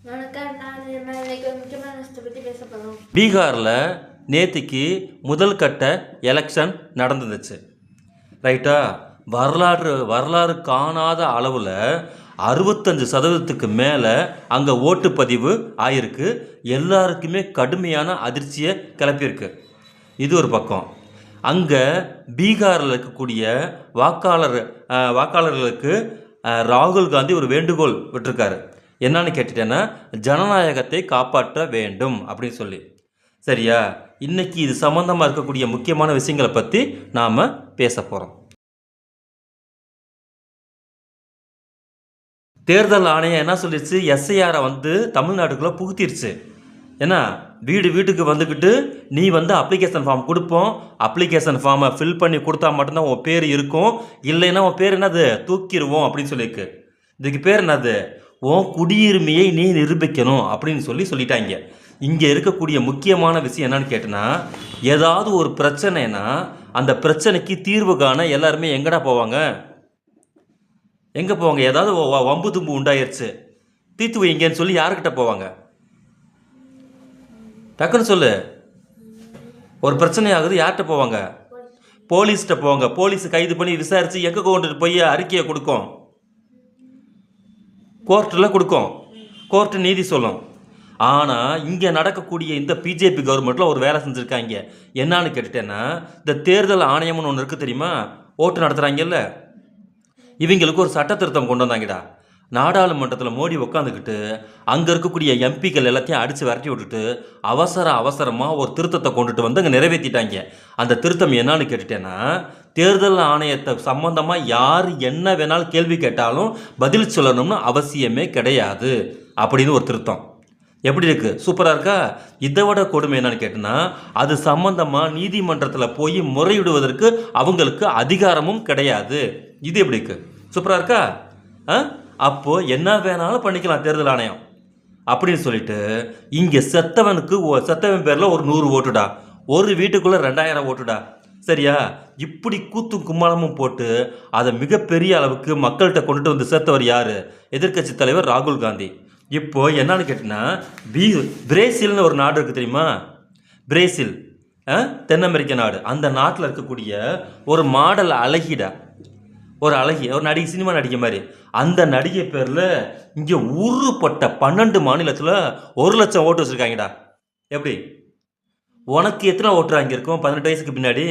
வணக்கம். நான் இன்னைக்கு ஒரு முக்கியமான விஷயத்தை பற்றி பேச போகிறோம். பீகாரில் நேற்றுக்கு முதல் கட்ட எலெக்ஷன் நடந்துச்சு. ரைட்டா? வரலாறு காணாத அளவில் 65% மேலே அங்கே ஓட்டுப்பதிவு ஆயிருக்கு. எல்லாருக்குமே கடுமையான அதிர்ச்சியை கிளப்பியிருக்கு. இது ஒரு பக்கம். அங்கே பீகாரில் இருக்கக்கூடிய வாக்காளர்களுக்கு ராகுல் காந்தி ஒரு வேண்டுகோள் விட்டுருக்காரு. என்னன்னு கேட்டுட்டேன்னா, ஜனநாயகத்தை காப்பாற்ற வேண்டும் அப்படின்னு சொல்லி. சரியா? இன்னைக்கு இது சம்பந்தமாக இருக்கக்கூடிய முக்கியமான விஷயங்களை பற்றி நாம் பேச போகிறோம். தேர்தல் ஆணையம் என்ன சொல்லிடுச்சு? எஸ்ஐஆரை தமிழ்நாட்டுக்குள்ளே புகுத்திருச்சு. ஏன்னா வீட்டுக்கு வந்துக்கிட்டு நீ அப்ளிகேஷன் ஃபார்ம் கொடுப்போம், அப்ளிகேஷன் ஃபார்மை ஃபில் பண்ணி கொடுத்தா மட்டும்தான் உன் பேர் இருக்கும், இல்லைன்னா உன் பேர் என்னது தூக்கிடுவோம் அப்படின்னு சொல்லியிருக்கு. இதுக்கு பேர் என்னது? உன் குடியுரிமையை நீ நிரூபிக்கணும் அப்படின்னு சொல்லிட்டாங்க. இங்கே இருக்கக்கூடிய முக்கியமான விஷயம் என்னன்னு கேட்டனா, ஏதாவது ஒரு பிரச்சனைனா அந்த பிரச்சனைக்கு தீர்வு காண எல்லாருமே எங்கடா போவாங்க? எங்கே போவாங்க? ஏதாவது வம்பு தும்பு உண்டாயிருச்சு, தீர்த்து வைங்கன்னு சொல்லி யாருக்கிட்ட போவாங்க? டக்குன்னு சொல்லு. ஒரு பிரச்சனை ஆகுது, யார்கிட்ட போவாங்க? போலீஸ்கிட்ட போவாங்க. போலீஸ் கைது பண்ணி விசாரித்து எங்கே கொண்டுட்டு போய் அறிக்கையை கொடுக்கும்? கோர்ட்டில் கொடுக்கும். கோர்ட்டு நீதி சொல்லும். ஆனால் இங்கே நடக்கக்கூடிய இந்த பிஜேபி கவர்மெண்ட்டில் ஒரு வேலை செஞ்சுருக்காங்க. என்னான்னு கேட்டுட்டேன்னா, இந்த தேர்தல் ஆணையம்னு ஒன்று இருக்குது தெரியுமா? ஓட்டு நடத்துகிறாங்கல்ல, இவங்களுக்கு ஒரு சட்ட திருத்தம் கொண்டு வந்தாங்கடா. நாடாளுமன்றத்தில் மோடி உட்காந்துக்கிட்டு அங்கே இருக்கக்கூடிய எம்பிக்கள் எல்லாத்தையும் அடித்து விரட்டி விட்டுட்டு அவசரமாக ஒரு திருத்தத்தை கொண்டுட்டு அங்கே நிறைவேற்றிட்டாங்க. அந்த திருத்தம் என்னான்னு கேட்டுட்டேன்னா, தேர்தல் ஆணையத்தை சம்பந்தமாக யார் என்ன வேணாலும் கேள்வி கேட்டாலும் பதில் சொல்லணும்னு அவசியமே கிடையாது அப்படின்னு ஒரு திருத்தம். எப்படி இருக்குது? சூப்பராக இருக்கா? இதை விட கொடுமை என்னன்னு கேட்டேன்னா, அது சம்பந்தமாக நீதிமன்றத்தில் போய் முறையிடுவதற்கு அவங்களுக்கு அதிகாரமும் கிடையாது. இது எப்படி இருக்குது? சூப்பராக இருக்கா? அப்போது என்ன வேணாலும் பண்ணிக்கலாம் தேர்தல் ஆணையம் அப்படின்னு சொல்லிட்டு, இங்கே செத்தவன் பேரில் ஒரு 100 ஓட்டுடா, ஒரு வீட்டுக்குள்ளே 2000 ஓட்டுடா. சரியா? இப்படி கூத்தும் கும்மாளமும் போட்டு அதை மிகப்பெரிய அளவுக்கு மக்கள்கிட்ட கொண்டுட்டு சேர்த்தவர் யார்? எதிர்கட்சி தலைவர் ராகுல் காந்தி. இப்போ என்னன்னு கேட்டிங்கன்னா, பிரேசில்னு ஒரு நாடு இருக்குது தெரியுமா? பிரேசில் தென் அமெரிக்க நாடு. அந்த நாட்டில் இருக்கக்கூடிய ஒரு மாடல் அழகிடா, ஒரு நடிகை, சினிமா நடிகை மாதிரி. அந்த நடிகை பேரில் இங்கே ஊறுப்பட்ட 12 மாநிலத்தில் 1 லட்சம் ஓட்டு வச்சுருக்காங்கடா. எப்படி? உனக்கு எத்தனை ஓட்டு அங்கே இருக்கும்? 18 வயசுக்கு பின்னாடி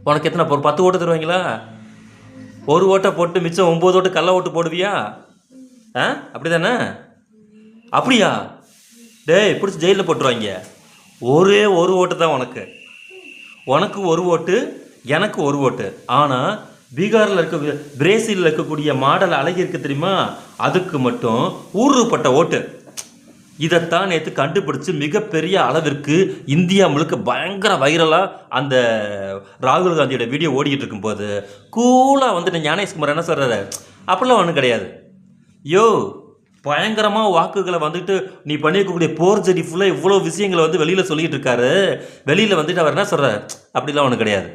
உனக்கு எத்தனை? ஒரு 10 ஓட்டு தருவாங்களா? ஒரு ஓட்டை போட்டு மிச்சம் 9 ஓட்டு கள்ள ஓட்டு போடுவியா? அப்படி தானே? அப்படியா? டேய், பிடிச்சி ஜெயிலில் போட்டுருவாங்க. ஒரே ஒரு ஓட்டு தான் உனக்கு ஒரு ஓட்டு, எனக்கு ஒரு ஓட்டு. ஆனால் பீகாரில் பிரேசிலில் இருக்கக்கூடிய மாடல் அழகி இருக்குது தெரியுமா? அதுக்கு மட்டும் ஊறுப்பட்ட ஓட்டு. இதைத்தான் நேற்று கண்டுபிடிச்சு மிகப்பெரிய அளவிற்கு இந்தியா முழுக்க பயங்கர வைரலாக அந்த ராகுல் காந்தியோட வீடியோ ஓடிக்கிட்டு இருக்கும்போது கூலாக ஞானேஷ்குமார் என்ன சொல்கிறாரு? அப்படிலாம் ஒன்றும் கிடையாது. பயங்கரமாக வாக்குகளை நீ பண்ணியிருக்கக்கூடிய போர்ஜடி ஃபுல்லாக இவ்வளோ விஷயங்களை வெளியில் சொல்லிகிட்டு இருக்காரு. வெளியில் அவர் என்ன சொல்கிறார்? அப்படிலாம் ஒன்றும் கிடையாது.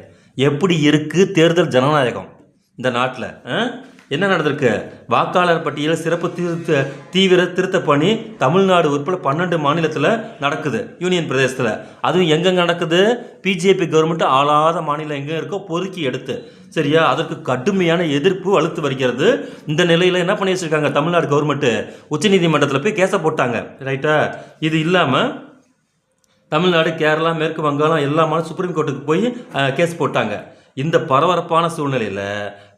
எப்படி இருக்குது தேர்தல் ஜனநாயகம் இந்த நாட்டில்? என்ன நடந்திருக்கு? வாக்காளர் பட்டியலில் சிறப்பு தீவிர திருத்த பணி தமிழ்நாடு உட்பட 12 மாநிலத்தில் நடக்குது, யூனியன் பிரதேசத்தில். அதுவும் எங்கெங்கே நடக்குது? பிஜேபி கவர்மெண்ட் ஆளாத மாநிலம் எங்கே இருக்கோ பொறுக்கி எடுத்து. சரியா? அதற்கு கடுமையான எதிர்ப்பு வலுத்து வருகிறது. இந்த நிலையில் என்ன பண்ணி வச்சுருக்காங்க? தமிழ்நாடு கவர்மெண்ட்டு உச்சநீதிமன்றத்தில் போய் கேஸை போட்டாங்க. ரைட்டா? இது இல்லாமல் தமிழ்நாடு, கேரளா, மேற்கு வங்காளம் எல்லா சுப்ரீம் கோர்ட்டுக்கு போய் கேஸ் போட்டாங்க. இந்த பரபரப்பான சூழ்நிலையில்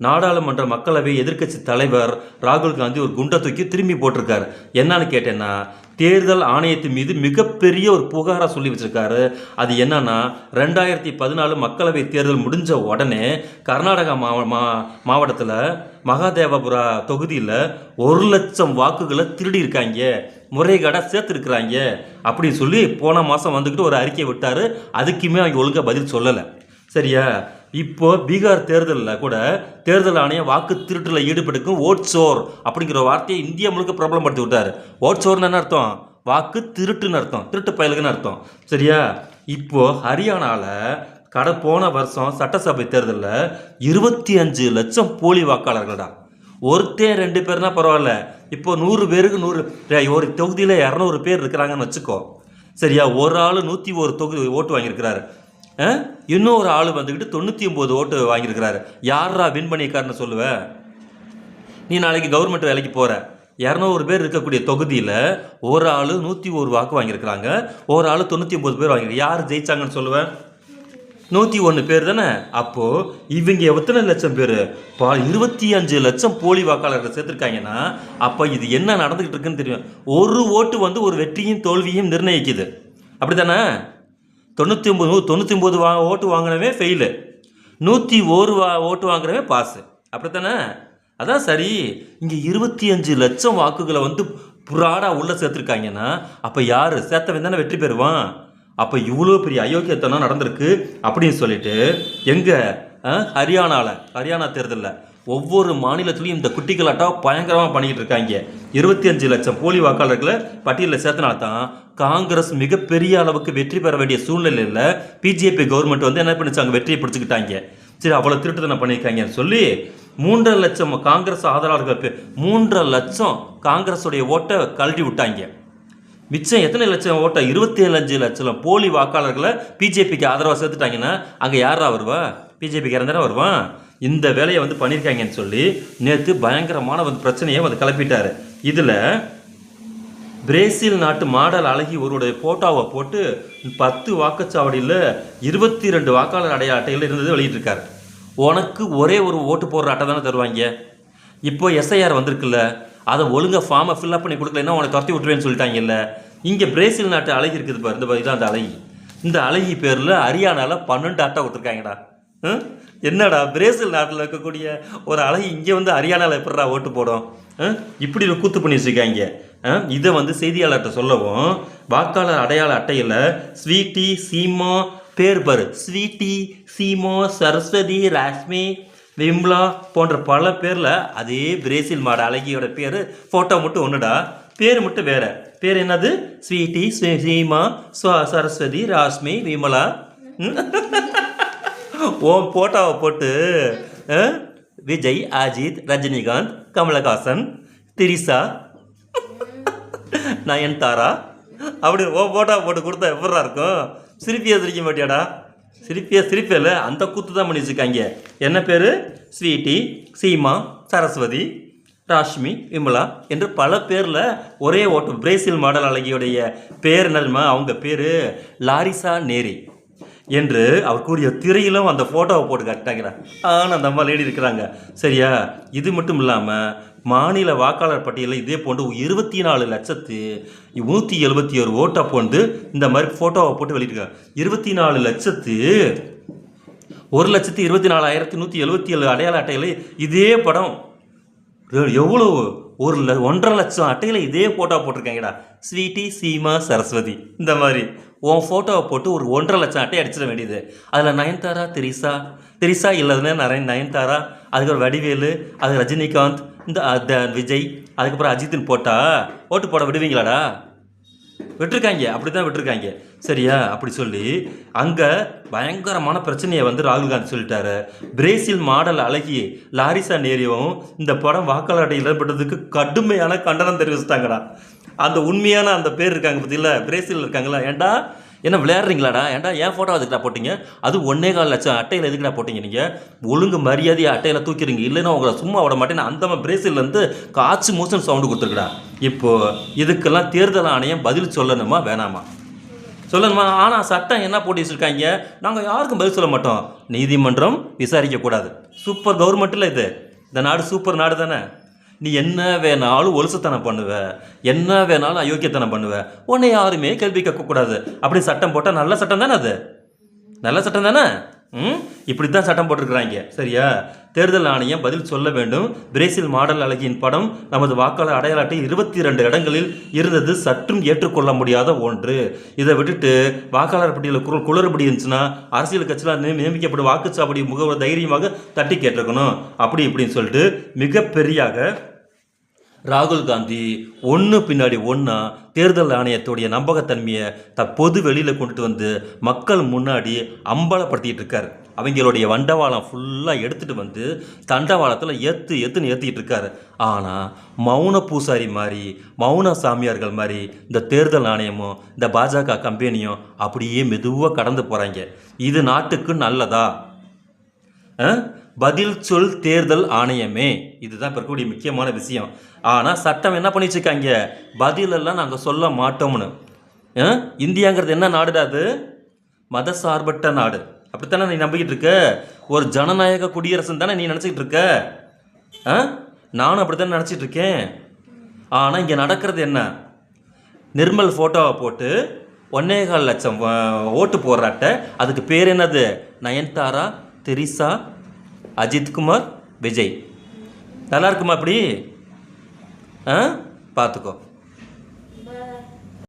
நாடாளுமன்ற மக்களவை எதிர்க்கட்சி தலைவர் ராகுல் காந்தி ஒரு குண்டை தூக்கி திரும்பி போட்டிருக்காரு. என்னன்னு கேட்டேன்னா, தேர்தல் ஆணையத்தின் மீது மிகப்பெரிய ஒரு புகாராக சொல்லி வச்சுருக்காரு. அது என்னன்னா, 2014 மக்களவை தேர்தல் முடிஞ்ச உடனே கர்நாடகா மாவட்டத்தில் மகாதேவபுரா தொகுதியில் 1 லட்சம் வாக்குகளை திருடி இருக்காங்க, முறைகேடாக சேர்த்துருக்குறாங்க அப்படின்னு சொல்லி போன மாதம் ஒரு அறிக்கை விட்டார். அதுக்குமே அவங்க ஒழுங்காக பதில் சொல்லலை. சரியா? இப்போ பீகார் தேர்தலில் கூட தேர்தல் ஆணையம் வாக்கு திருட்டில் ஈடுபடுக்கும் ஓட் சோர் அப்படிங்கிற வார்த்தையை இந்தியா முழுக்க பிரபலப்படுத்தி விட்டார். ஓட் சோர்னு என்ன அர்த்தம்? வாக்கு திருட்டுன்னு அர்த்தம், திருட்டு பயலுக்குன்னு அர்த்தம். சரியா? இப்போது ஹரியானாவில் போன வருஷம் சட்டசபை தேர்தலில் 25 லட்சம் போலி வாக்காளர்கள்டா. ஒருத்தர் 2 பேர்னா பரவாயில்ல, இப்போ 100 பேருக்கு 100 ஒரு தொகுதியில் 200 பேர் இருக்கிறாங்கன்னு வச்சுக்கோ. சரியா, ஒரு ஆள் 101 தொகுதி ஓட்டு வாங்கியிருக்கிறாரு. இன்னொரு ஆள் வந்துக்கிட்டு 99 ஓட்டு வாங்கியிருக்கிறாரு. யாரா வின் பண்ணியிருக்காருன்னு சொல்லுவேன்? நீ நாளைக்கு கவர்மெண்ட் வேலைக்கு போகிற, 200 பேர் இருக்கக்கூடிய தொகுதியில் ஒரு ஆள் 101 வாக்கு வாங்கியிருக்கிறாங்க, ஒரு ஆள் 99 பேர் வாங்கியிருக்காங்க. யார் ஜெயிச்சாங்கன்னு சொல்லுவேன்? 101 பேர் தானே. அப்போது இவங்க எத்தனை லட்சம் பேர்? 25 லட்சம் போலி வாக்காளர்கள் சேர்த்துருக்காங்கன்னா அப்போ இது என்ன நடந்துக்கிட்டு இருக்குன்னு தெரியும். ஒரு ஓட்டு வந்து ஒரு வெற்றியும் தோல்வியும் நிர்ணயிக்குது. அப்படி தானே? 99 ஓட்டு வாங்கினவே ஃபெயிலு, 101 ஓட்டு வாங்குறவே பாஸு. அப்படி தானே? அதான் சரி. இங்கே 25 லட்சம் வாக்குகளை வந்து புராடாக உள்ளே சேர்த்துருக்காங்கன்னா அப்போ யார் சேர்த்தவன் தானே வெற்றி பெறுவான். அப்போ இவ்வளோ பெரிய அயோக்கியத்தனம் நடந்திருக்கு அப்படின்னு சொல்லிட்டு எங்கே ஹரியானா தேர்தலில் ஒவ்வொரு மாநிலத்திலையும் இந்த குட்டிகளாட்டா பயங்கரமாக பண்ணிக்கிட்டு இருக்காங்க. 25 லட்சம் போலி வாக்காளர்களை பட்டியலில் சேர்த்தனால தான் காங்கிரஸ் மிகப்பெரிய அளவுக்கு வெற்றி பெற வேண்டிய சூழ்நிலையில் பிஜேபி கவர்மெண்ட் வந்து என்ன பண்ணிச்சாங்க, வெற்றியை பிடிச்சிக்கிட்டாங்க. சரி, அவ்வளோ திருட்டுத்தனம் பண்ணியிருக்காங்கன்னு சொல்லி 3.5 லட்சம் காங்கிரஸ் ஆதரவாளர்கள் 3.5 லட்சம் காங்கிரஸுடைய ஓட்டை கழட்டி விட்டாங்க. மிச்சம் எத்தனை லட்சம் ஓட்டை? 27 லட்சம் போலி வாக்காளர்களை பிஜேபிக்கு ஆதரவாக சேர்த்துட்டாங்கன்னா அங்கே யாரா வருவா? பிஜேபிக்கு இறந்தானே வருவான். இந்த வேலையை வந்து பண்ணியிருக்காங்கன்னு சொல்லி நேற்று பயங்கரமான வந்து பிரச்சனையை வந்து கிளப்பிட்டாரு. இதில் பிரேசில் நாட்டு மாடல் அழகி ஒருவருடைய ஃபோட்டோவை போட்டு 10 வாக்குச்சாவடியில் 22 வாக்காளர் அடையாள அட்டையில் இருந்தது வெளியிட்டிருக்காரு. உனக்கு ஒரே ஒரு ஓட்டு போடுற அட்டை தானே தருவாங்க. இப்போ எஸ்ஐஆர் வந்திருக்குல்ல, அதை ஒழுங்காக ஃபார்மை ஃபில்அப் பண்ணி கொடுக்கலன்னா உனக்கு துரத்தி விட்டுருவேன்னு சொல்லிட்டாங்கல்ல. இங்கே பிரேசில் நாட்டு அழகி இருக்குது பாரு, இந்த இதான் அந்த அழகி. இந்த அழகி பேரில் ஹரியானாவில் 12 அட்டை கொடுத்துருக்காங்கடா. என்னடா பிரேசில் நாட்டில் இருக்கக்கூடிய ஒரு அழகி இங்கே வந்து ஹரியானாவில் எப்படா ஓட்டு போடும்? இப்படி ஒரு கூத்து பண்ணி வச்சுருக்காங்க. இதை வந்து செய்தியாளர்கிட்ட சொல்லவும் வாக்காளர் அடையாள அட்டையில் ஸ்வீட்டி, சீமா பேர் பாரு, ஸ்வீட்டி, சீமோ, சரஸ்வதி, ராஷ்மி, விம்லா போன்ற பல பேரில் அதே பிரேசில் மாடு அழகியோட பேர் ஃபோட்டோ மட்டும் ஒன்றுடா, பேர் மட்டும் வேறு. பேர் என்னது? ஸ்வீட்டி, சீமா, சரஸ்வதி, ராஷ்மி, விமலா. ஓ ஃபோட்டோவை போட்டு விஜய், அஜித், ரஜினிகாந்த், கமலஹாசன், திரிசா, நயன்தாரா அப்படி ஓ ஃபோட்டோவை போட்டு கொடுத்தா எப்படா இருக்கும்? சிரிப்பிக்க மாட்டியாடா? சிரிப்பியில் அந்த கூத்து தான் பண்ணி வச்சுருக்காங்க. என்ன பேர்? ஸ்வீட்டி, சீமா, சரஸ்வதி, ராஷ்மி, விமலா என்று பல பேரில் ஒரே ஓட்டு. பிரேசில் மாடல் அழகியுடைய பேர் என்னதுமா? அவங்க பேர் லாரிசா நேரி என்று அவர் கூறிய திரையிலும் அந்த ஃபோட்டோவை போட்டு காட்டாங்கிறா. ஆனால் அந்த அம்மா லேடி இருக்கிறாங்க. சரியா, இது மட்டும் இல்லாமல் மாநில வாக்காளர் பட்டியலில் இதே போன்று 24,171 ஓட்டை போட்டு இந்த மாதிரி ஃபோட்டோவை போட்டு வெளியிட்டிருக்காங்க. 1,24,124,177 அடையாள அட்டையில் இதே படம். எவ்வளோ? 1.5 லட்சம் அட்டையில் இதே ஃபோட்டோ போட்டிருக்காங்கடா. ஸ்வீட்டி, சீமா, சரஸ்வதி இந்த மாதிரி உன் ஃபோட்டோவை போட்டு ஒரு 1.5 லட்சம் அட்டை அடிச்சிட வேண்டியது. அதில் நயன்தாரா, திரிசா இல்லைன்னா நயன்தாரா, அதுக்கப்புறம் வடிவேலு, அது ரஜினிகாந்த், இந்த விஜய், அதுக்கப்புறம் அஜித்துன்னு போட்டால் ஓட்டு போட விடுவீங்களாடா? விட்டுருக்காங்க, அப்படி தான் விட்டுருக்காங்க. சரியா, அப்படி சொல்லி அங்கே பயங்கரமான பிரச்சனையை வந்து ராகுல் காந்தி சொல்லிட்டாரு. பிரேசில் மாடல் அழகி லாரிசா நேரியும் இந்த படம் வாக்காளர் அட்டையில் இடம்பெற்றதுக்கு கடுமையான கண்டனம் தெரிவிச்சிட்டாங்கடா. அந்த உண்மையான அந்த பேர் இருக்காங்க பற்றியில் பிரேசில் இருக்காங்களா, ஏன்டா என்ன விளையாடுறீங்களாடா? ஏன்டா என் ஃபோட்டோ எதுக்குடா போட்டிங்க? அது 1.25 லட்சம் அட்டையில் எதுக்குடா போட்டிங்க? நீங்கள் ஒழுங்கு மரியாதையை அட்டையில் தூக்கிறீங்க, இல்லைன்னா உங்களை சும்மா விட மாட்டேன்னு அந்த பிரேசில்லேருந்து காய்ச்சி மூசன் சவுண்டு கொடுத்துருக்குடா. இப்போது இதுக்கெல்லாம் தேர்தல் ஆணையம் பதில் சொல்லணுமா வேணாமா? சொல்லணுமா? ஆனால் சட்டம் என்ன போட்டு வச்சுருக்காங்க, நாங்கள் யாருக்கும் பதில் சொல்ல மாட்டோம், நீதிமன்றம் விசாரிக்கக்கூடாது. சூப்பர் கவர்மெண்ட்டில் இது. இந்த நாடு சூப்பர் நாடு தானே. நீ என்ன வேணாலும் ஒலுசுத்தனம் பண்ணுவ, என்ன வேணாலும் அயோக்கியத்தனம் பண்ணுவ, உன்னை யாருமே கேள்வி கேட்கக்கூடாது அப்படி சட்டம் போட்டால் நல்ல சட்டம் தானே? அது நல்ல சட்டம் தானே? இப்படி தான் சட்டம் போட்டிருக்கிறாங்க. சரியா, தேர்தல் ஆணையம் பதில் சொல்ல வேண்டும். பிரேசில் மாடல் அழகியின் படம் நமது வாக்காளர் அடையாள அட்டை 22 இடங்களில் இருந்தது சற்றும் ஏற்றுக்கொள்ள முடியாத ஒன்று. இதை விட்டுட்டு வாக்காளர் பட்டியலில் குளறுபடி இருந்துச்சுன்னா அரசியல் கட்சியில் நியமிக்கப்படும் வாக்குச்சாவடி முகவர் தைரியமாக தட்டி கேட்டிருக்கணும். அப்படி இப்படின்னு சொல்லிட்டு மிகப்பெரியாக ராகுல் காந்தி ஒன்று பின்னாடி ஒன்றா தேர்தல் ஆணையத்துடைய நம்பகத்தன்மையை பொது வெளியில் கொண்டுட்டு வந்து மக்கள் முன்னாடி அம்பலப்படுத்திட்டு இருக்காரு. அவங்களுடைய வண்டவாளம் ஃபுல்லாக எடுத்துகிட்டு வந்து தண்டவாளத்தில் ஏற்றுன்னு ஏற்றிக்கிட்டு இருக்காரு. ஆனால் மௌன பூசாரி மாதிரி, மௌன சாமியார்கள் மாதிரி இந்த தேர்தல் ஆணையமும் இந்த பாஜக கம்பெனியும் அப்படியே மெதுவாக கடந்து போகிறாங்க. இது நாட்டுக்கு நல்லதா? பதில் சொல் தேர்தல் ஆணையமே, இதுதான் இப்போ இருக்கக்கூடிய முக்கியமான விஷயம். ஆனால் சட்டம் என்ன பண்ணி வச்சுருக்காங்க, பதிலெல்லாம் நாங்கள் சொல்ல மாட்டோம்னு. இந்தியாங்கிறது என்ன நாடுடா? அது மதசார்பற்ற நாடு. அப்படித்தானே நீ நம்பிக்கிட்டு இருக்க? ஒரு ஜனநாயக குடியரசுன்னு தானே நீ நினச்சிக்கிட்டு இருக்க? நானும் அப்படி தானே நினச்சிட்டு இருக்கேன். ஆனால் இங்கே நடக்கிறது என்ன? நிர்மல் ஃபோட்டோவை போட்டு 1.25 லட்சம் ஓட்டு போடுறாட்ட. அதுக்கு பேர் என்னது? நயன்தாரா, தெரிசா, அஜித்குமார், விஜய். நல்லா இருக்குமா அப்படி? பார்த்துக்கோ.